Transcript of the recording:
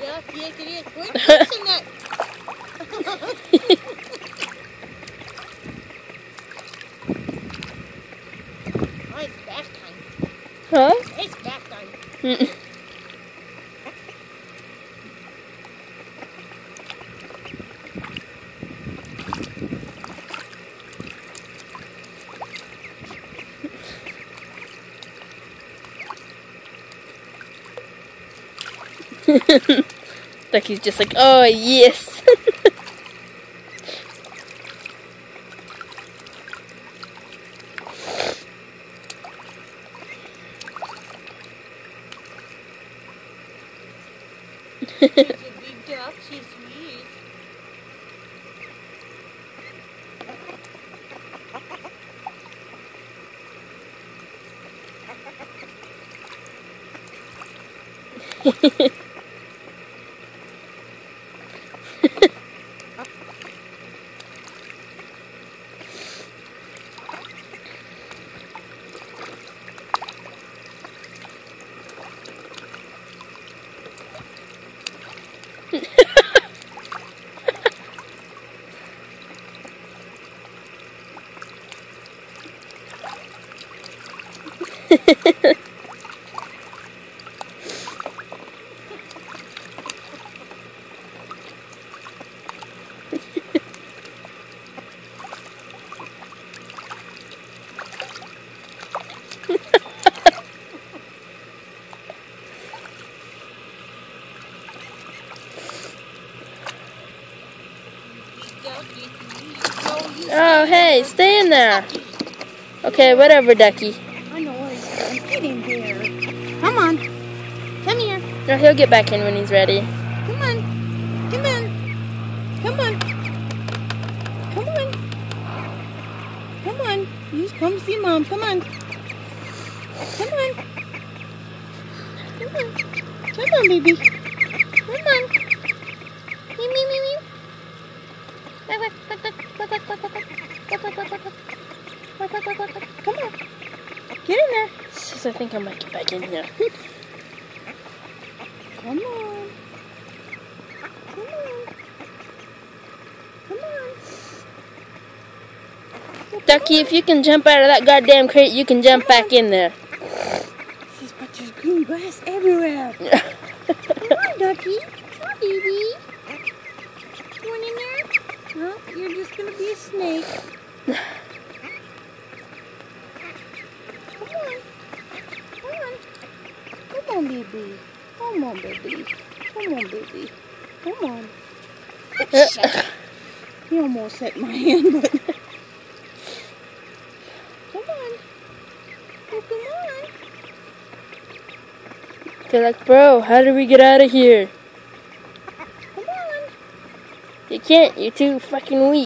Yeah, yes it is. Quit pushing that. Oh, it's bath time. Huh? It's bath time. Ducky's just like, oh yes. She's a big duck. She's sweet. Oh, hey, stay in there. Okay, whatever, Ducky. I know what he's doing. Get in there. Come on. Come here. No, he'll get back in when he's ready. Come on. Come on. Come on. Come on. Come on. You just come see Mom. Come on. Come on. Come on. Come on, baby. Come on. Me, me, me, me. Come on. Get in there. Sis, I think I might get back in here. Come on. Come on. Come on. Ducky, if you can jump out of that goddamn crate, you can jump back in there. Sis, but there's green grass everywhere. Come on, Ducky. Come on, baby. You want in there? No, you're just going to be a snake. Come on. Come on. Come on, baby. Come on, baby. Come on, baby. Come on. He almost hit my hand, but... Come on. Oh, come on. They're like, bro, how do we get out of here? Come on. You can't, you're too fucking weak.